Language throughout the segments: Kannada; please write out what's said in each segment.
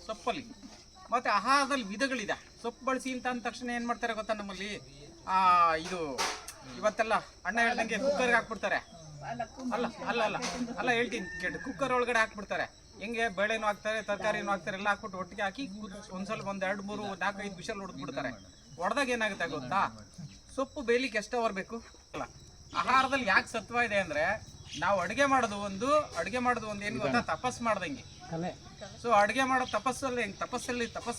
ಸೊಪ್ಪಲ್ಲಿ. ಮತ್ತು ಆಹಾರದಲ್ಲಿ ವಿಧಗಳಿದೆ. ಸೊಪ್ಪು ಬಳಸಿ ಅಂತ ಅಂದ ತಕ್ಷಣ ಏನು ಮಾಡ್ತಾರೆ ಗೊತ್ತಾ ನಮ್ಮಲ್ಲಿ, ಇದು ಇವತ್ತೆಲ್ಲ ಅಣ್ಣ ಹೇಳ್ದಂಗೆ ಕುಕ್ಕರ್ಗೆ ಹಾಕ್ಬಿಡ್ತಾರೆ. ಅಲ್ಲ ಅಲ್ಲ ಅಲ್ಲ ಅಲ್ಲ ಹೇಳ್ತೀನಿ ಕೇಳಿ, ಕುಕ್ಕರ್ ಒಳಗಡೆ ಹಾಕ್ಬಿಡ್ತಾರೆ. ಹೆಂಗೆ ಬೇಳೆನೂ ಹಾಕ್ತಾರೆ, ತರಕಾರಿನೂ ಹಾಕ್ತಾರೆ, ಎಲ್ಲ ಹಾಕ್ಬಿಟ್ಟು ಒಟ್ಟಿಗೆ ಹಾಕಿ ಒಂದ್ಸಲ 1, 2, 3, 4, 5 ವಿಷಲ್ ಹೊಡೆದ್ಬಿಡ್ತಾರೆ. ಹೊಡೆದಾಗ ಏನಾಗುತ್ತೆ ಗೊತ್ತಾ, ಸೊಪ್ಪು ಬೇಯಲಿಕ್ಕೆ ಎಷ್ಟು ಅವರ್ ಬೇಕು ಅಲ್ಲ. ಆಹಾರದಲ್ಲಿ ಯಾಕೆ ಸತ್ವ ಇದೆ ಅಂದರೆ, ನಾವು ಅಡುಗೆ ಮಾಡೋದು ಒಂದು ಏನು ಗೊತ್ತಾ, ತಪಸ್ ಮಾಡ್ದಂಗೆ. ಸೊ ಅಡುಗೆ ಮಾಡೋ ತಪಸ್ಸು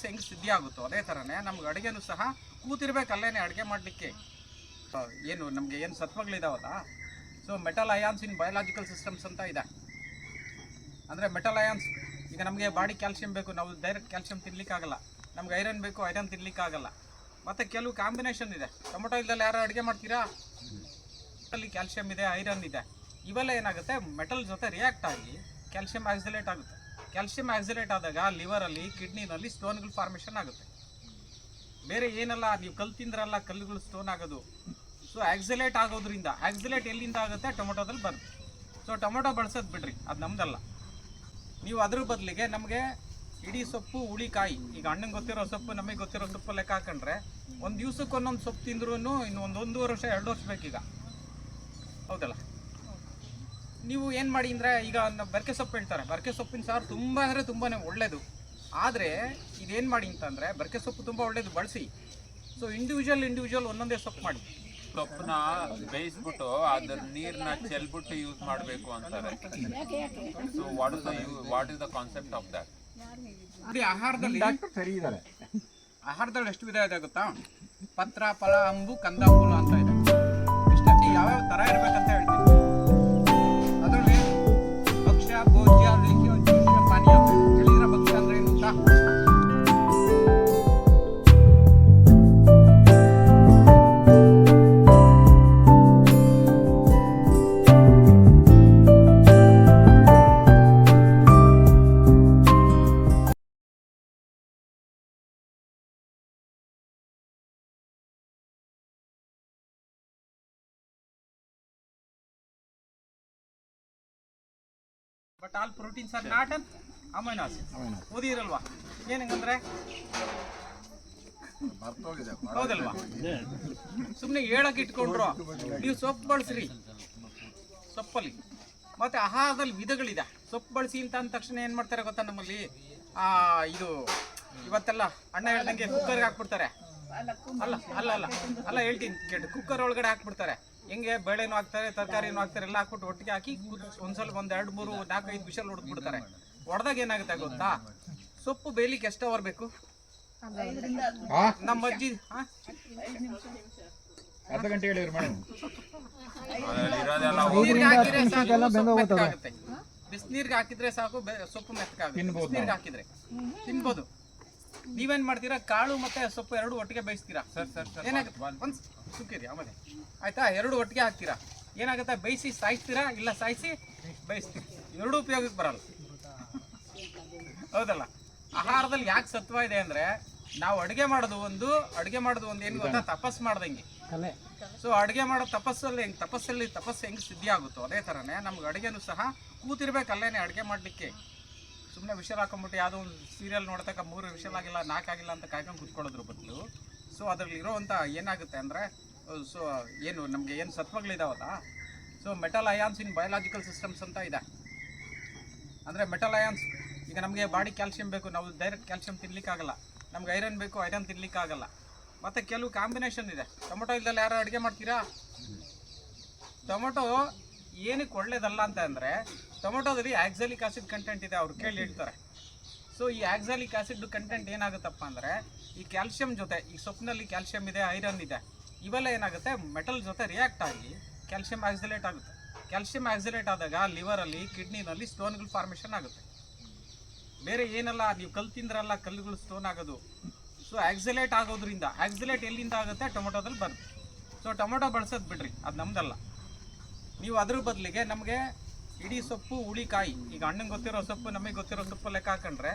ಹೆಂಗೆ ಸಿದ್ಧಿ ಆಗುತ್ತೋ ಅದೇ ಥರನೇ ನಮ್ಗೆ ಅಡುಗೆನೂ ಸಹ ಕೂತಿರ್ಬೇಕಲ್ಲೇನೆ ಅಡುಗೆ ಮಾಡಲಿಕ್ಕೆ. ಏನು ನಮಗೆ ಏನು ಸತ್ವಗಳಿದಾವಲ್ಲ, ಸೊ ಮೆಟಲ್ ಅಯಾನ್ಸ್ ಇನ್ ಬಯೋಲಾಜಿಕಲ್ ಸಿಸ್ಟಮ್ಸ್ ಅಂತ ಇದೆ. ಅಂದರೆ ಮೆಟಲ್ ಅಯಾನ್ಸ್, ಈಗ ನಮಗೆ ಬಾಡಿ ಕ್ಯಾಲ್ಸಿಯಂ ಬೇಕು, ನಾವು ಡೈರೆಕ್ಟ್ ಕ್ಯಾಲ್ಸಿಯಂ ತಿನ್ಲಿಕ್ಕಾಗಲ್ಲ. ನಮ್ಗೆ ಐರನ್ ಬೇಕು, ಐರನ್ ತಿನ್ಲಿಕ್ಕಾಗಲ್ಲ. ಮತ್ತು ಕೆಲವು ಕಾಂಬಿನೇಷನ್ ಇದೆ. ಟೊಮೊಟೊ ಇಲ್ದಲ್ಲಿ ಯಾರು ಅಡುಗೆ ಮಾಡ್ತೀರಾ, ಅಲ್ಲಿ ಕ್ಯಾಲ್ಸಿಯಂ ಇದೆ, ಐರನ್ ಇದೆ. ಇವೆಲ್ಲ ಏನಾಗುತ್ತೆ, ಮೆಟಲ್ ಜೊತೆ ರಿಯಾಕ್ಟ್ ಆಗಿ ಕ್ಯಾಲ್ಸಿಯಂ ಆಕ್ಸಿಲೇಟ್ ಆಗುತ್ತೆ. ಕ್ಯಾಲ್ಸಿಯಂ ಆಕ್ಸಿಲೇಟ್ ಆದಾಗ ಲಿವರಲ್ಲಿ, ಕಿಡ್ನಿನಲ್ಲಿ ಸ್ಟೋನ್ಗಳು ಫಾರ್ಮೇಷನ್ ಆಗುತ್ತೆ. ಬೇರೆ ಏನೆಲ್ಲ ನೀವು ಕಲ್ಲು ತಿಂದ್ರಲ್ಲ, ಕಲ್ಲುಗಳು ಸ್ಟೋನ್ ಆಗೋದು. ಸೊ ಆಕ್ಸಿಲೇಟ್ ಆಗೋದ್ರಿಂದ, ಆಕ್ಸಿಲೇಟ್ ಎಲ್ಲಿಂದ ಆಗುತ್ತೆ, ಟೊಮೊಟೊದಲ್ಲಿ ಬರುತ್ತೆ. ಸೊ ಟೊಮೊಟೊ ಬಳಸೋದು ಬಿಡ್ರಿ, ಅದು ನಮ್ದಲ್ಲ. ನೀವು ಅದ್ರ ಬದಲಿಗೆ ನಮಗೆ ಇಡೀ ಸೊಪ್ಪು, ಹುಳಿಕಾಯಿ, ಈಗ ಅಣ್ಣಂಗೆ ಗೊತ್ತಿರೋ ಸೊಪ್ಪು, ನಮಗೆ ಗೊತ್ತಿರೋ ಸೊಪ್ಪು ಲೆಕ್ಕ ಹಾಕೊಂಡ್ರೆ ಒಂದು ದಿವ್ಸಕ್ಕೆ ಒಂದೊಂದು ಸೊಪ್ಪು ತಿಂದ್ರೂ ಇನ್ನು 1.5 ವರ್ಷ 2 ವರ್ಷ ಬೇಕೀಗ, ಹೌದಲ್ಲ. ನೀವು ಏನು ಮಾಡಿ ಅಂದರೆ, ಈಗ ಬರ್ಕೆ ಸೊಪ್ಪು ಹೇಳ್ತಾರೆ, ಬರ್ಕೆ ಸೊಪ್ಪಿನ ಸಾರು ತುಂಬ ಅಂದರೆ ತುಂಬಾ ಒಳ್ಳೆಯದು. ಆದರೆ ಇದೇನು ಮಾಡಿ ಅಂತಂದರೆ, ಬರ್ಕೆ ಸೊಪ್ಪು ತುಂಬ ಒಳ್ಳೆಯದು, ಬಳಸಿ. ಸೊ ಇಂಡಿವಿಜುವಲ್ ಒಂದೊಂದೇ ಸೊಪ್ಪು ಮಾಡಿ. ಸೊಪ್ಪನ್ನ ಬೇಯಿಸ್ಬಿಟ್ಟು ಅದ್ರ ನೀರನ್ನ ಚೆಲ್ಬಿಟ್ಟು ಯೂಸ್ ಮಾಡಬೇಕು ಅಂತಾರೆ. So what is the concept of that? ಆಹಾರದಲ್ಲಿ ಎಷ್ಟು ವಿಧ ಇದೆ ಗೊತ್ತಾ, ಪತ್ರ, ಫಲ, ಅಂಬು, ಕಂದಾಂಬೂಲ ಅಂತ ಇದೆ. ಇಷ್ಟಕ್ಕೆ ಯಾವ್ಯಾವ ಥರ ಇರಬೇಕಂತ ಹೇಳ್ತೀನಿ. ಅದರಲ್ಲಿ ಭಕ್ಷ್ಯ, ಭೋಜ್ಯ, ಲೇಹ್ಯ, ಜ್ಯೂಷ್ಯ, ಪಾನೀಯ ಅಂತ ಇದೆ. ಕೇಳಿದ್ರೆ ಭಕ್ಷ್ಯ ಅಂದ್ರೆ ಏನು ಅಂತ? But all proteins are not an amino acids. ಓದಿರಲ್ವಾ ಏನಂಗಂದ್ರೆ, ಹೌದಲ್ವಾ? ಸುಮ್ಮನೆ ಹೇಳಕ್ಕೆ ಇಟ್ಕೊಂಡ್ರು. ನೀವು ಸೊಪ್ಪು ಬಳಸ್ರಿ, ಸೊಪ್ಪಲ್ಲಿ. ಮತ್ತು ಆಹಾರದಲ್ಲಿ ವಿಧಗಳಿದೆ. ಸೊಪ್ಪು ಬಳಸಿ ಅಂತ ಅಂದ ತಕ್ಷಣ ಏನು ಮಾಡ್ತಾರೆ ಗೊತ್ತಾ ನಮ್ಮಲ್ಲಿ, ಇದು ಇವತ್ತೆಲ್ಲ ಅಣ್ಣ ಹೇಳ್ದಂಗೆ ಕುಕ್ಕರ್ಗೆ ಹಾಕ್ಬಿಡ್ತಾರೆ. ಅಲ್ಲ ಅಲ್ಲ ಅಲ್ಲ ಅಲ್ಲ ಹೇಳ್ತೀನಿ ಕೇಳಿ, ಕುಕ್ಕರ್ ಒಳಗಡೆ ಹಾಕ್ಬಿಡ್ತಾರೆ. ಹೆಂಗೆ ಬೇಳೆನೂ ಹಾಕ್ತಾರೆ, ತರಕಾರಿನೂ ಹಾಕ್ತಾರೆ, ಎಲ್ಲ ಹಾಕ್ಬಿಟ್ಟು ಒಟ್ಟಿಗೆ ಹಾಕಿ ಒಂದ್ಸಲ 1, 2, 3, 4, 5 ವಿಷಲ್ ಹೊಡೆದ್ಬಿಡ್ತಾರೆ. ಹೊಡೆದಾಗ ಏನಾಗುತ್ತೆ ಗೊತ್ತಾ, ಸೊಪ್ಪು ಬೇಯಲಿಕ್ಕೆ ಎಷ್ಟು ಅವರ್ ಬೇಕು? ನಮ್ಮ ಅಜ್ಜಿ ಅರ್ಧ ಗಂಟೆ ಹೇಳಿದ್ರು ಮೇಡಮ್. ಬಿಸಿನೀರಿಗೆ ಹಾಕಿದ್ರೆ ಸಾಕು, ಸೊಪ್ಪು ಮೆತ್ತಗಾಗುತ್ತೆ. ಬಿಸಿನೀರಿಗೆ ಹಾಕಿದ್ರೆ ತಿನ್ಬೋದು. ನೀವೇನ್ ಮಾಡ್ತೀರಾ, ಕಾಳು ಮತ್ತೆ ಸೊಪ್ಪು ಎರಡು ಒಟ್ಟಿಗೆ ಬೇಯಿಸ್ತೀರಾ. ಏನಾಗುತ್ತೆ, ಒಂದು ಸುಕ್ಕಿದ್ಯಾ ಆಮೇಲೆ ಆಯ್ತಾ, ಎರಡು ಒಟ್ಟಿಗೆ ಹಾಕ್ತೀರಾ. ಏನಾಗುತ್ತೆ, ಬೇಯಿಸಿ ಸಾಯಿಸ್ತೀರಾ, ಇಲ್ಲ ಸಾಯಿಸಿ ಬೇಯಿಸ್ತೀರಿ. ಎರಡೂ ಉಪಯೋಗಕ್ಕೆ ಬರಲ್ಲ, ಹೌದಲ್ಲ. ಆಹಾರದಲ್ಲಿ ಯಾಕೆ ಸತ್ವ ಇದೆ ಅಂದರೆ, ನಾವು ಅಡುಗೆ ಮಾಡೋದು ಒಂದು ಏನು ಗೊತ್ತಾ, ತಪಸ್ ಮಾಡ್ದಂಗೆ. ಸೊ ಅಡುಗೆ ಮಾಡೋ ತಪಸ್ಸು ಹೆಂಗೆ ಸಿದ್ಧಿ ಆಗುತ್ತೋ ಅದೇ ಥರನೇ ನಮ್ಗೆ ಅಡುಗೆನೂ ಸಹ ಕೂತಿರ್ಬೇಕಲ್ಲೇನೆ ಅಡುಗೆ ಮಾಡಲಿಕ್ಕೆ. ಸುಮ್ಮನೆ ವಿಷಲ್ ಹಾಕೊಂಡ್ಬಿಟ್ಟು ಯಾವುದೋ ಒಂದು ಸೀರಿಯಲ್ ನೋಡ್ತಕ್ಕ 3 ವಿಷಲ್ ಆಗಿಲ್ಲ, 4 ಆಗಿಲ್ಲ ಅಂತ ಕಾಯ್ಕೊಂಡು ಕೂತ್ಕೊಳ್ಳೋದ್ರ ಬದಲು, ಸೊ ಅದರಲ್ಲಿ ಇರೋವಂಥ ಏನಾಗುತ್ತೆ ಅಂದರೆ, ಸೊ ಏನು ನಮಗೆ ಏನು ಸತ್ವಗಳಿದಾವಲ್ಲ, ಸೊ ಮೆಟಲ್ ಅಯಾನ್ಸ್ ಇನ್ ಬಯೋಲಾಜಿಕಲ್ ಸಿಸ್ಟಮ್ಸ್ ಅಂತ ಇದೆ. ಅಂದರೆ ಮೆಟಲ್ ಅಯಾನ್ಸ್, ಈಗ ನಮಗೆ ಬಾಡಿ ಕ್ಯಾಲ್ಸಿಯಂ ಬೇಕು, ನಾವು ಡೈರೆಕ್ಟ್ ಕ್ಯಾಲ್ಸಿಯಂ ತಿನ್ಲಿಕ್ಕಾಗಲ್ಲ. ನಮ್ಗೆ ಐರನ್ ಬೇಕು, ಐರನ್ ತಿನ್ಲಿಕ್ಕಾಗಲ್ಲ. ಮತ್ತು ಕೆಲವು ಕಾಂಬಿನೇಷನ್ ಇದೆ. ಟೊಮೊಟೊ ಇಲ್ದಲ್ಲಿ ಯಾರು ಅಡುಗೆ ಮಾಡ್ತೀರಾ? ಟೊಮೊಟೊ ಏನಕ್ಕೆ ಒಳ್ಳೇದಲ್ಲ ಅಂತ ಅಂದರೆ, ಟೊಮೊಟೊದಲ್ಲಿ ಆಕ್ಸಾಲಿಕ್ ಆಸಿಡ್ ಕಂಟೆಂಟ್ ಇದೆ, ಅವ್ರು ಕೇಳಿ ಹೇಳ್ತಾರೆ. ಸೊ ಈ ಆಕ್ಸಾಲಿಕ್ ಆಸಿಡ್ ಕಂಟೆಂಟ್ ಏನಾಗುತ್ತಪ್ಪ ಅಂದರೆ, ಈ ಕ್ಯಾಲ್ಸಿಯಂ ಜೊತೆ, ಈ ಸೊಪ್ಪಿನಲ್ಲಿ ಕ್ಯಾಲ್ಸಿಯಂ ಇದೆ, ಐರನ್ ಇದೆ, ಇವೆಲ್ಲ ಏನಾಗುತ್ತೆ, ಮೆಟಲ್ ಜೊತೆ ರಿಯಾಕ್ಟ್ ಆಗಿ ಕ್ಯಾಲ್ಸಿಯಂ ಆಕ್ಸಿಲೇಟ್ ಆಗುತ್ತೆ. ಕ್ಯಾಲ್ಸಿಯಂ ಆಕ್ಸಿಲೇಟ್ ಆದಾಗ ಲಿವರಲ್ಲಿ, ಕಿಡ್ನಿನಲ್ಲಿ ಸ್ಟೋನ್ಗಳು ಫಾರ್ಮೇಷನ್ ಆಗುತ್ತೆ. ಬೇರೆ ಏನೆಲ್ಲ ನೀವು ಕಲ್ಲು ತಿಂದ್ರಲ್ಲ, ಕಲ್ಲುಗಳು ಸ್ಟೋನ್ ಆಗೋದು. ಸೊ ಆಕ್ಸಿಲೇಟ್ ಆಗೋದ್ರಿಂದ, ಆಕ್ಸಿಲೇಟ್ ಎಲ್ಲಿಂದ ಆಗುತ್ತೆ, ಟೊಮೊಟೊದಲ್ಲಿ ಬರುತ್ತೆ. ಸೊ ಟೊಮೊಟೊ ಬಳಸೋದು ಬಿಡ್ರಿ, ಅದು ನಮ್ದಲ್ಲ. ನೀವು ಅದ್ರ ಬದಲಿಗೆ ನಮಗೆ ಇಡೀ ಸೊಪ್ಪು, ಹುಳಿಕಾಯಿ, ಈಗ ಅಣ್ಣಂಗೆ ಗೊತ್ತಿರೋ ಸೊಪ್ಪು, ನಮಗೆ ಗೊತ್ತಿರೋ ಸೊಪ್ಪು ಲೆಕ್ಕ ಹಾಕೊಂಡ್ರೆ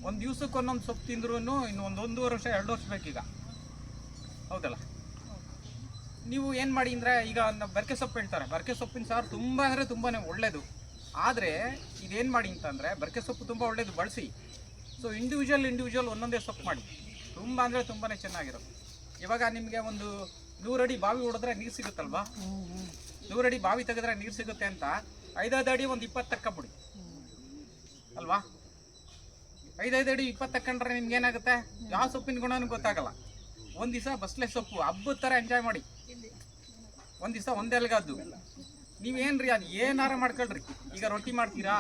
ಒಂದು ದಿವ್ಸಕ್ಕೆ ಒಂದೊಂದು ಸೊಪ್ಪು ತಿಂದ್ರೂ ಇನ್ನು 1.5 ವರ್ಷ 2 ವರ್ಷ ಬೇಕೀಗ, ಹೌದಲ್ಲ. ನೀವು ಏನು ಮಾಡಿ ಅಂದರೆ, ಈಗ ಬರ್ಕೆ ಸೊಪ್ಪು ಹೇಳ್ತಾರೆ, ಬರ್ಕೆ ಸೊಪ್ಪಿನ ಸಾರು ತುಂಬ ಅಂದರೆ ತುಂಬಾ ಒಳ್ಳೆಯದು. ಆದರೆ ಇದೇನು ಮಾಡಿ ಅಂತಂದರೆ, ಬರ್ಕೆ ಸೊಪ್ಪು ತುಂಬ ಒಳ್ಳೆಯದು, ಬಳಸಿ. ಸೊ ಇಂಡಿವಿಜುವಲ್ ಒಂದೊಂದೇ ಸೊಪ್ಪು ಮಾಡಿ, ತುಂಬ ಅಂದರೆ ತುಂಬಾ ಚೆನ್ನಾಗಿರೋದು. ಇವಾಗ ನಿಮಗೆ ಒಂದು 100 ಅಡಿ ಬಾವಿ ಹೊಡೆದ್ರೆ ನೀರು ಸಿಗುತ್ತಲ್ವಾ, 100 ಅಡಿ ಬಾವಿ ತೆಗೆದ್ರೆ ನೀರು ಸಿಗುತ್ತೆ ಅಂತ 5 ಅಡಿ ಒಂದು 20 ತಕ್ಕಬಿಡಿ ಅಲ್ವಾ. 5 ಅಡಿ 20 ತಕೊಂಡ್ರೆ ನಿಮ್ಗೆ ಏನಾಗುತ್ತೆ, ಯಾವ ಸೊಪ್ಪಿನ ಗುಣನೂ ಗೊತ್ತಾಗಲ್ಲ. ಒಂದು ದಿವಸ ಬಸ್ಲೆ ಸೊಪ್ಪು ಹಬ್ಬದ ಥರ ಎಂಜಾಯ್ ಮಾಡಿ, ಒಂದು ದಿವಸ ಒಂದೆಲ್ಗದ್ದು ನೀವೇನ್ರಿ ಅದು ಏನಾರ ಮಾಡ್ಕೊಳ್ರಿ. ಈಗ ರೊಟ್ಟಿ ಮಾಡ್ತೀರಾ,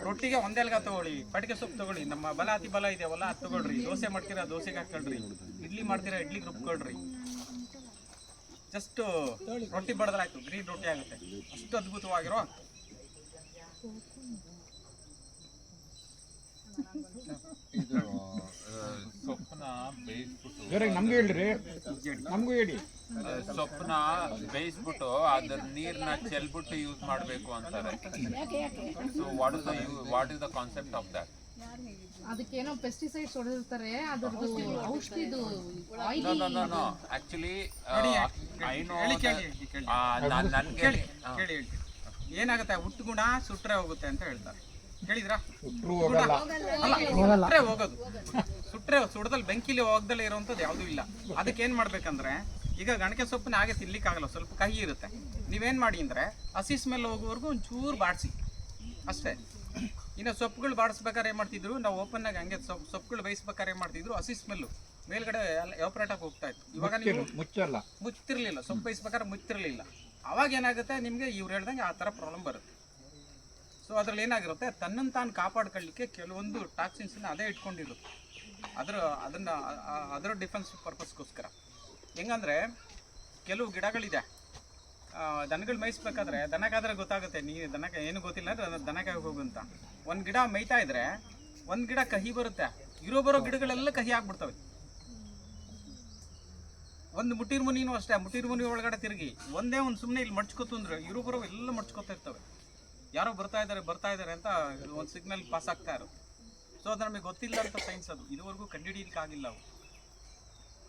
ರೊಟ್ಟಿಗೆ ಒಂದೆಲ್ಗ ತಗೊಳ್ಳಿ, ಪಟಿಕೆ ಸೊಪ್ಪು ತಗೊಳ್ಳಿ, ನಮ್ಮ ಬಲ ಅತಿ ಬಲ ಇದೆಯವಲ್ಲ ಅದು ತಗೊಳ್ರಿ. ದೋಸೆ ಮಾಡ್ತೀರಾ ದೋಸೆಗೆ ಹಾಕೊಳ್ರಿ, ಇಡ್ಲಿ ಮಾಡ್ತೀರಾ ಇಡ್ಲಿಗೆ ರುಬ್ಕೊಳ್ರಿ. ಜಸ್ಟ್ ರೊಟ್ಟಿ ಬಡದ್ರಾಯ್ತು, ಗ್ರೀನ್ ರೊಟ್ಟಿ ಆಗುತ್ತೆ. ಅಷ್ಟು ಅದ್ಭುತವಾಗಿರೋ ಇದು ಸೊಪ್ಪನ್ನ ಬೇಯಿಸ್ಬಿಟ್ಟು ನಮ್ಗೆ ಹೇಳ್ರಿ, ನಮಗೂ ಹೇಳಿ. ಸೊಪ್ಪನ್ನ ಬೇಯಿಸ್ಬಿಟ್ಟು ಅದ್ರ ನೀರ್ನ ಚೆಲ್ಬಿಟ್ಟು ಯೂಸ್ ಮಾಡಬೇಕು ಅಂತಾರೆ. So what is the concept of that? ಅದಕ್ಕೇನೋ ಪೆಸ್ಟಿಸೈಡ್ಸ್ ಹೊಡೆದಿರ್ತಾರೆ, ಅದ್ರದ್ದು ಔಷಧಿದು ನೋ ಆಕ್ಚುಲಿ ಐ ನೋ ಕೇಳಿ ಏನಾಗುತ್ತೆ, ಹುಟ್ಟು ಗುಣ ಸುಟ್ರೆ ಹೋಗುತ್ತೆ ಅಂತ ಹೇಳ್ತಾರೆ. ಕೇಳಿದ್ರಾ? ಸುಟ್ರೆ ಹೋಗೋದು, ಸುಟ್ರೆ ಸುಡದಲ್ಲಿ ಬೆಂಕಿಲಿ ಹೋಗದಲ್ಲೇ ಇರುವಂಥದ್ದು ಯಾವುದೂ ಇಲ್ಲ. ಅದಕ್ಕೆ ಏನು ಮಾಡ್ಬೇಕಂದ್ರೆ, ಈಗ ಗಣಕೆ ಸೊಪ್ಪನ್ನ ಹಾಗೆ ತಿನ್ಲಿಕ್ಕಾಗಲ್ಲ, ಸ್ವಲ್ಪ ಕಹಿ ಇರುತ್ತೆ. ನೀವೇನು ಮಾಡಿ ಅಂದರೆ ಹಸಿ ಸ್ಮೆಲ್ ಹೋಗೋವರೆಗೂ ಒಂಚೂರು ಬಾಡಿಸಿ ಅಷ್ಟೇ. ಇನ್ನು ಸೊಪ್ಪುಗಳು ಬಾಡಿಸ್ಬೇಕಾದ್ರೆ ಏನು ಮಾಡ್ತಿದ್ರು, ನಾವು ಓಪನ್ನಾಗಿ ಹಂಗೆ ಸೊಪ್ಪುಗಳು ಬೇಯಿಸ್ಬೇಕಾದ್ರೆ ಏನು ಮಾಡ್ತಿದ್ರು, ಹಸಿ ಸ್ಮೆಲ್ಲು ಮೇಲ್ಗಡೆ ಎವಾಪರೇಟಾಗಿ ಹೋಗ್ತಾ ಇತ್ತು. ಇವಾಗ ನೀವು ಮುಚ್ಚಿರಲಿಲ್ಲ, ಸೊಪ್ಪು ಬೇಯಿಸ್ಬೇಕಾದ್ರೆ ಮುಚ್ಚಿರಲಿಲ್ಲ. ಅವಾಗ ಏನಾಗುತ್ತೆ ನಿಮಗೆ ಇವ್ರು ಹೇಳ್ದಂಗೆ ಆ ಥರ ಪ್ರಾಬ್ಲಮ್ ಬರುತ್ತೆ. ಸೊ ಅದ್ರಲ್ಲಿ ಏನಾಗಿರುತ್ತೆ, ತನ್ನನ್ನು ತಾನು ಕಾಪಾಡ್ಕೊಳ್ಳಿಕ್ಕೆ ಕೆಲವೊಂದು ಟಾಕ್ಸಿನ್ಸನ್ನ ಅದೇ ಇಟ್ಕೊಂಡಿರುತ್ತೆ. ಅದರ ಡಿಫೆನ್ಸ್ ಪರ್ಪಸ್ಗೋಸ್ಕರ. ಹೆಂಗಂದರೆ ಕೆಲವು ಗಿಡಗಳಿದೆ, ದನಗಳು ಮೇಯಿಸ್ಬೇಕಾದ್ರೆ ದನಗಾದ್ರೆ ಗೊತ್ತಾಗುತ್ತೆ, ದನಕ್ಕೆ ಏನು ಗೊತ್ತಿಲ್ಲ ಅಂದರೆ ದನಕ್ಕೆ ಹೋಗುಂತ. ಒಂದು ಗಿಡ ಮೇಯ್ತಾ ಇದ್ರೆ ಒಂದು ಗಿಡ ಕಹಿ ಬರುತ್ತೆ, ಬರೋ ಗಿಡಗಳೆಲ್ಲ ಕಹಿ ಆಗ್ಬಿಡ್ತವೆ. ಒಂದು ಮುಟ್ಟಿರ್ ಮುನಿನೂ ಅಷ್ಟೇ, ಮುಟ್ಟಿರ್ ಮುನಿ ಒಳಗಡೆ ತಿರುಗಿ ಒಂದೇ ಒಂದು ಸುಮ್ಮನೆ ಇಲ್ಲಿ ಮಡ್ಚ್ಕೊತು ಅಂದ್ರೆ ಬರೋ ಎಲ್ಲ ಮಡ್ಚ್ಕೊತಾ ಇರ್ತವೆ. ಯಾರೋ ಬರ್ತಾ ಇದ್ದಾರೆ ಅಂತ ಒಂದು ಸಿಗ್ನಲ್ ಪಾಸ್ ಆಗ್ತಾ ಇರುತ್ತೆ. ಸೊ ಅದು ನಮಗೆ ಗೊತ್ತಿಲ್ಲ ಅಂತ ಸೈನ್ಸ್, ಅದು ಇದುವರೆಗೂ ಕಂಡುಹಿಡಿಯಲಿಕ್ಕಾಗಿಲ್ಲ. ಅವು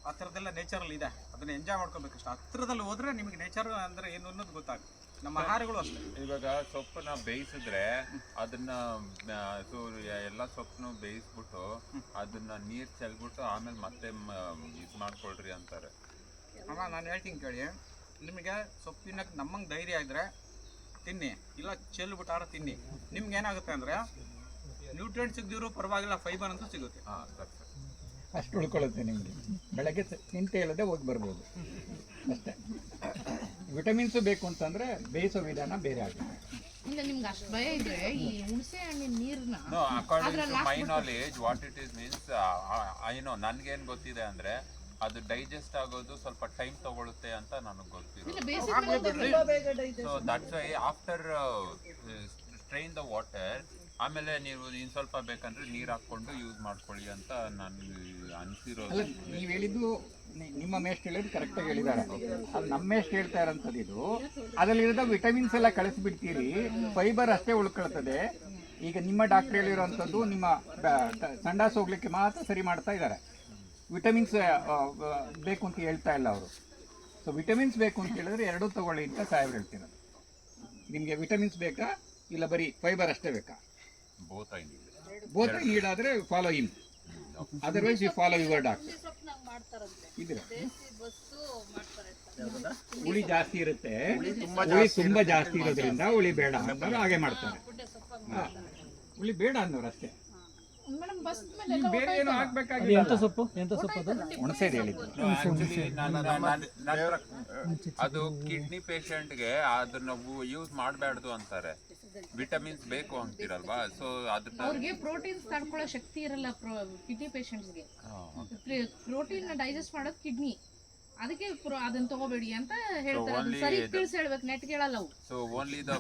ಆ ಥರದ್ದೆಲ್ಲ ನೇಚರಲ್ಲಿ ಇದೆ, ಅದನ್ನು ಎಂಜಾಯ್ ಮಾಡ್ಕೋಬೇಕಷ್ಟು. ಹತ್ರದಲ್ಲಿ ಹೋದರೆ ನಿಮಗೆ ನೇಚರ್ ಅಂದರೆ ಏನು ಅನ್ನೋದು ಗೊತ್ತಾಗುತ್ತೆ. ನಮ್ಮ ಆಹಾರಗಳು ಅಷ್ಟೇ. ಇವಾಗ ಸೊಪ್ಪನ್ನ ಬೇಯಿಸಿದ್ರೆ ಅದನ್ನ ಎಲ್ಲ ಸೊಪ್ಪನ್ನು ಬೇಯಿಸ್ಬಿಟ್ಟು ಅದನ್ನ ನೀರು ಚೆಲ್ಬಿಟ್ಟು ಆಮೇಲೆ ಮತ್ತೆ ಇದು ಮಾಡ್ಕೊಳ್ರಿ ಅಂತಾರೆ. ಅಮ್ಮ ನಾನು ಹೇಳ್ತೀನಿ ಕೇಳಿ, ನಿಮಗೆ ಸೊಪ್ಪಿನ ನಮ್ಮಂಗೆ ಧೈರ್ಯ ಇದ್ದರೆ ತಿನ್ನಿ, ಇಲ್ಲ ಚೆಲ್ಬಿಟ್ಟಾರ ತಿನ್ನಿ. ನಿಮ್ಗೆ ಏನಾಗುತ್ತೆ ಅಂದರೆ ನ್ಯೂಟ್ರಿಯೆಂಟ್ ಸಿಗದಿರೋ ಪರವಾಗಿಲ್ಲ, ಫೈಬರ್ ಅಂತೂ ಸಿಗುತ್ತೆ. ಅಷ್ಟು ಉಳ್ಕೊಳ್ಳುತ್ತೆ ನಿಮಗೆ. ಬೆಳಗ್ಗೆ ನಿಂತೆ ಇಲ್ಲದೆ ಹೋಗಿ ಬರ್ಬೋದು ಅಷ್ಟೇ. ವಿಟಮಿನ್ಸು ಬೇಕು ಅಂತಂದರೆ ಬೇಯಿಸೋ ವಿಧಾನ ಬೇರೆ ಆಗುತ್ತೆ. ಇಲ್ಲ ನಿಮ್ಗೆ ಅಷ್ಟು ಭಯ ಇದ್ರೆ ಈ ಹುಣಸೆ ಹಣ್ಣಿನ ನೀರನ್ನ according to my knowledge what it is means, I know ನನ್ಗೇನು ಗೊತ್ತಿದೆ ಅಂದರೆ ಅದು ಡೈಜೆಸ್ಟ್ ಆಗೋದು ಸ್ವಲ್ಪ ಟೈಮ್ ತಗೊಳುತ್ತೆ ಅಂತ ನನಗೆ ಗೊತ್ತಿರೋದು. So that's why after strain the water ಆಮೇಲೆ ನೀವು ಇನ್ನು ಸ್ವಲ್ಪ ಬೇಕಂದ್ರೆ ನೀರು ಹಾಕ್ಕೊಂಡು ಯೂಸ್ ಮಾಡ್ಕೊಳ್ಳಿ ಅಂತ ನಾನು ಅನಿಸಿರೋದು. ನೀವು ಹೇಳಿದ್ದು ನಿಮ್ಮ ಮೇಸ್ಟ್ ಹೇಳಿದ್ದು ಕರೆಕ್ಟಾಗಿ ಹೇಳಿದ್ದಾರೆ. ಅದು ನಮ್ಮ ಮೇಸ್ಟ್ ಹೇಳ್ತಾ ಇರೋಂಥದ್ದು ಇದು. ಅದರಲ್ಲಿರೋ ವಿಟಮಿನ್ಸ್ ಎಲ್ಲ ಕಳಿಸ್ಬಿಡ್ತೀರಿ, ಫೈಬರ್ ಅಷ್ಟೇ ಉಳ್ಕೊಳ್ತದೆ. ಈಗ ನಿಮ್ಮ ಡಾಕ್ಟ್ರ್ ಹೇಳಿರೋಂಥದ್ದು ನಿಮ್ಮ ಸಂಡಾಸ್ ಹೋಗ್ಲಿಕ್ಕೆ ಮಾತ್ರ ಸರಿ ಮಾಡ್ತಾ ಇದ್ದಾರೆ. ವಿಟಮಿನ್ಸ್ ಬೇಕು ಅಂತ ಹೇಳ್ತಾ ಇಲ್ಲ ಅವರು. ಸೊ ವಿಟಮಿನ್ಸ್ ಬೇಕು ಅಂತ ಹೇಳಿದ್ರೆ ಎರಡೂ ತಗೊಳ್ಳಿ ಅಂತ ಸಾಹೇಬ್ರು ಹೇಳ್ತಿರೋದು. ನಿಮಗೆ ವಿಟಮಿನ್ಸ್ ಬೇಕಾ ಇಲ್ಲ ಬರೀ ಫೈಬರ್ ಅಷ್ಟೇ ಬೇಕಾ? ಬೋತ್ ಐ ನೀಡ್ ಆದರೆ follow in, otherwise you follow your doctor. ಇದ್ರೆ ಹುಳಿ ಜಾಸ್ತಿ ಇರುತ್ತೆ, ಹುಳಿ ತುಂಬಾ ಜಾಸ್ತಿ ಇರೋದ್ರಿಂದ ಹುಳಿ ಬೇಡ ಅಂತಾರೆ, ಹಾಗೆ ಮಾಡ್ತಾರೆ. ಹುಳಿ ಬೇಡ ಅನ್ನೋರು ಅಷ್ಟೇ, ಬೇರೆ ಏನು ಹಾಕ್ಬೇಕಾಗಿಲ್ಲ. ಎಂತ ಸೊಪ್ಪು ಹುಣಸೆದು ಹೇಳಿದ್ದು. ಅದು ಕಿಡ್ನಿ ಪೇಷಂಟ್ಗೆ ಅದನ್ನ ಯೂಸ್ ಮಾಡಬಾರ್ದು ಅಂತಾರೆ. ವಿಟಮಿನ್ಸ್ ಬೇಕು ಅಂತೀರಲ್ವಾ, ಸೊ ಅವ್ರಿಗೆ ಪ್ರೋಟೀನ್ಸ್ ತಡ್ಕೊಳ್ಳೋ ಶಕ್ತಿ ಇರಲ್ಲ ಕಿಡ್ನಿ ಪೇಷಂಟ್ಸ್ಗೆ. ಪ್ರೋಟೀನ್ ಡೈಜೆಸ್ಟ್ ಮಾಡೋದು ಕಿಡ್ನಿ, ಅದಕ್ಕೆ ಅದನ್ನ ತಗೋಬೇಡಿ ಅಂತ ಹೇಳ್ತಾರೆ. ಸರಿ ತಿಳಿಸಿ ಹೇಳ್ಬೇಕು, ನೆಟ್ ಕೇಳಲ್ಲ ಅವು. So only the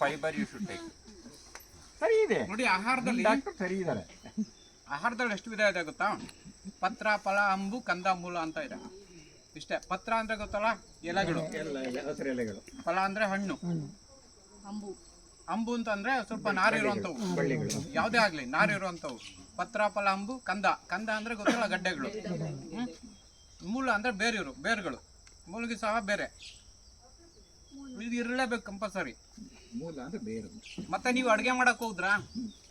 fibre you should take. ಸರಿ ಇದೆ ನೋಡಿ, ಆಹಾರದಲ್ಲಿ ಡಾಕ್ಟರ್ ಸರಿ ಇದ್ದಾರೆ. ಆಹಾರದಲ್ಲಿ ಎಷ್ಟು ವಿಧ ಇದೆ ಗೊತ್ತಾ? ಪತ್ರ, ಫಲ, ಅಂಬು, ಕಂದ, ಮೂಲ ಅಂತ ಇದೆ. ಇಷ್ಟೇ. ಪತ್ರ ಅಂದ್ರೆ ಗೊತ್ತಲ್ಲ, ಎಲೆಗಳು, ಹಸಿರು ಎಲೆಗಳು. ಫಲ ಅಂದ್ರೆ ಹಣ್ಣು, ಅಂಬು ಅಂತ ಅಂದ್ರೆ ಸ್ವಲ್ಪ ನಾರು ಇರುವಂತವು, ಯಾವುದೇ ಆಗ್ಲಿ ನಾರು ಇರುವಂತವು. ಪತ್ರ, ಫಲ, ಅಂಬು, ಕಂದ ಅಂದ್ರೆ ಗೊತ್ತಲ್ಲ ಗಡ್ಡೆಗಳು. ಮೂಲ ಅಂದ್ರೆ ಬೇರುಗಳು, ಮೂಲಿಗೆ ಸಹ ಬೇರೆ. ಇದು ಇರಲೇಬೇಕು ಕಂಪಲ್ಸರಿ. ಮೂಲ ಅಂದ್ರೆ ಬೇರು. ಮತ್ತೆ ನೀವು ಅಡುಗೆ ಮಾಡಕ್ ಹೋದ್ರಾ?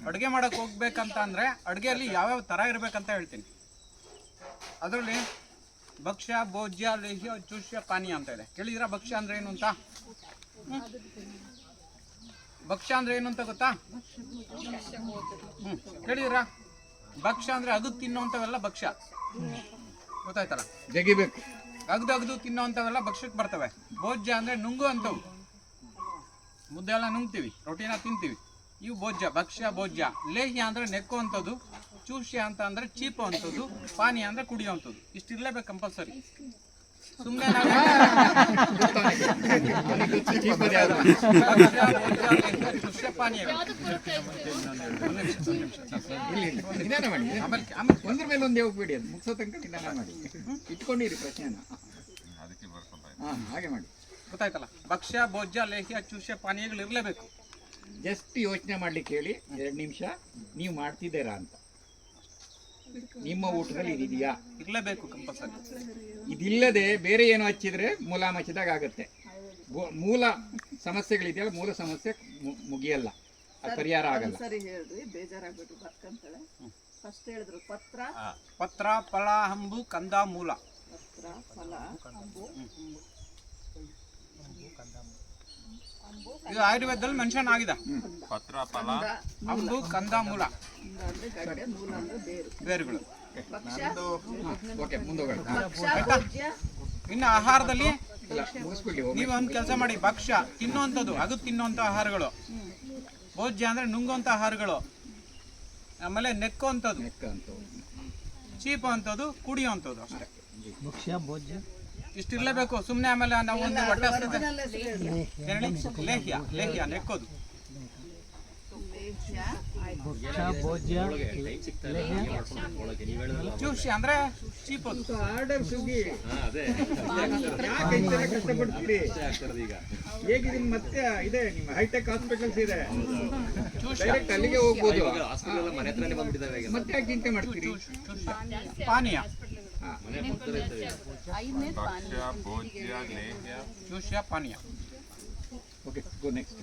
ಅಡುಗೆ ಮಾಡಕ್ ಹೋಗ್ಬೇಕಂತ ಅಂದ್ರೆ ಅಡುಗೆಯಲ್ಲಿ ಯಾವ್ಯಾವ ಥರ ಇರ್ಬೇಕಂತ ಹೇಳ್ತೀನಿ. ಅದರಲ್ಲಿ ಭಕ್ಷ್ಯ, ಭೋಜ್ಯ, ಲೇಹ್ಯ, ಚೂಷ್ಯ, ಪಾನೀಯ ಅಂತ ಇದೆ. ಕೇಳಿದ್ರಾ ಭಕ್ಷ್ಯ ಅಂದ್ರೆ ಏನು ಅಂತ? ಭಕ್ಷ್ಯ ಅಂದ್ರೆ ಏನು ಅಂತ ಗೊತ್ತಾ? ಕೇಳಿದ್ರಾ? ಭಕ್ಷ್ಯ ಅಂದ್ರೆ ಅಗದು ತಿನ್ನೋಂಥವೆಲ್ಲ ಭಕ್ಷ್ಯ, ಗೊತ್ತಾಯ್ತಲ್ಲ? ಜಗಿಬೇಕು. ಅಗ್ದು ತಿನ್ನೋಂಥವೆಲ್ಲ ಭಕ್ಷ್ಯಕ್ಕೆ ಬರ್ತವೆ. ಭೋಜ್ಯ ಅಂದ್ರೆ ನುಂಗು ಅಂತವು, ಮುದ್ದೆ ಎಲ್ಲ ನುಂಗ್ತೀವಿ, ರೊಟ್ಟಿನ ತಿಂತೀವಿ, ಇವು ಭೋಜ್ಯ, ಭಕ್ಷ್ಯ ಭೋಜ್ಯ. ಲೇಹ್ಯ ಅಂದ್ರೆ ನೆಕ್ಕುವಂಥದ್ದು, ಚೂಷ್ಯ ಅಂತ ಅಂದ್ರೆ ಚೀಪುವಂಥದ್ದು, ಪಾನೀಯ ಅಂದ್ರೆ ಕುಡಿಯುವಂಥದ್ದು. ಇಷ್ಟಿರ್ಲೇಬೇಕು ಕಂಪಲ್ಸರಿ. ಸುಮ್ಮನೆ ಚೂಷ್ಯ ಪಾನೀಯ ನಿಧಾನ ಮಾಡಿ, ಒಂದ್ರ ಮೇಲೆ ಒಂದೇ ಹೋಗ್ಬೇಡಿ, ಅದು ಮುಗಿಸೋ ತನಕ ನಿಧಾನ ಮಾಡಿ. ಇಟ್ಕೊಂಡಿರಿ ಪ್ರಶ್ನೆನ. ಅದಕ್ಕೆ ಬರ್ಕೊಂತ ಹಾಗೆ ಮಾಡಿ. ಗೊತ್ತಾಯ್ತಲ್ಲ? ಭಕ್ಷ್ಯ, ಭೋಜ್ಯ, ಲೇಹ್ಯ, ಚೂಷ್ಯ ಪಾನೀಯಗಳು ಇರಲೇಬೇಕು. ಜಸ್ಟ್ ಯೋಚನೆ ಮಾಡ್ಲಿಕ್ಕೆ ಹೇಳಿ 2 ನಿಮಿಷ, ನೀವು ಮಾಡ್ತಿದ್ದೀರಾ ಅಂತ. ನಿಮ್ಮ ಊಟದಲ್ಲಿ ಇದಿದೆಯಾ? ಇರಲೇಬೇಕು ಕಂಪಲ್ಸರಿ. ಇದಿಲ್ಲದೆ ಬೇರೆ ಏನೋ ಹಚ್ಚಿದ್ರೆ ಮೂಲ ಮಚ್ಚಿದಾಗ ಆಗುತ್ತೆ. ಮೂಲ ಸಮಸ್ಯೆಗಳಿದೆಯಲ್ಲ, ಮೂಲ ಸಮಸ್ಯೆ ಮುಗಿಯಲ್ಲ, ಅದು ಪರಿಹಾರ ಆಗಲ್ಲ. ಸರಿ ಹೇಳ್ರಿ, ಬೇಜಾರಾಗ್ಬಿಟ್ಟು ಬರ್ಕಂತಾಳೆ. ಫಸ್ಟ್ ಹೇಳಿದ್ರು ಪತ್ರ, ಫಲ, ಹಂಬು, ಕಂದ, ಮೂಲ. ಪತ್ರ, ಫಲ, ಹಂಬು. ಇದು ಆಯುರ್ವೇದದಲ್ಲಿ ಮೆನ್ಷನ್ ಆಗಿದೆ. ಪತ್ರ, ಫಲ, ಹಂಬು, ಕಂದ, ಮೂಲ ಅಂದ್ರೆ ಗಡ್ಡೆ, ಮೂಲ ಅಂದ್ರೆ ಬೇರು. ಬೇರುಗಳು. ಓಕೆ, ಮುಂದೋಗೋಣ. ಭಕ್ಷ್ಯ, ಭೋಜ್ಯ, ಇನ್ನು ಆಹಾರದಲ್ಲಿ ಇಲ್ಲ, ಮುಗಿಸ್ಬಿಡಿ. ನೀವು ಒಂದು ಕೆಲಸ ಮಾಡಿ. ಭಕ್ಷ್ಯ ತಿನ್ನುವಂಥದ್ದು, ಅದು ತಿನ್ನುವಂಥ ಆಹಾರಗಳು. ಭೋಜ್ಯ ಅಂದ್ರೆ ನುಂಗುವಂಥ ಆಹಾರಗಳು. ಆಮೇಲೆ ನೆಕ್ಕುವಂಥದ್ದು, ಚೀಪುವಂಥದ್ದು, ಕುಡಿಯುವಂಥದ್ದು ಅಷ್ಟೇ. ಇಷ್ಟಿರ್ಲೇಬೇಕು. ಸುಮ್ಮನೆ ಆಮೇಲೆ ನಾವು ಒಂದು ಹೊಟ್ಟೆ ಹಸಿದ ಲೇಹ್ಯ ನೆಕ್ಕೋದು. ಚೂಷ್ಯ ಅಂದ್ರೆ ಚೀಪೋದು. ಆರ್ಡರ್ ಸುಗಿ ಯಾಕೆ ಇಷ್ಟೆಲ್ಲ ಕಷ್ಟಪಡ್ತೀರಿ? ಹೇಗಿದೆ ಮತ್ತೆ ಇದೆ, ನಿಮ್ಮ ಹೈಟೆಕ್ ಹಾಸ್ಪಿಟಲ್ಸ್ ಇದೆ, ಡೈರೆಕ್ಟ್ ಅಲ್ಲಿಗೆ ಹೋಗ್ಬೋದು. ಮತ್ತೆ ಯಾಕೆ ಚಿಂತೆ ಮಾಡ್ತೀರಿ? ಪಾನೀಯ, ಭಕ್ಷ್ಯ, ಭೋಜ್ಯ, ಲೇಹ್ಯ, ಚೂಷ್ಯ, ಪಾನೀಯ. Okay, go next.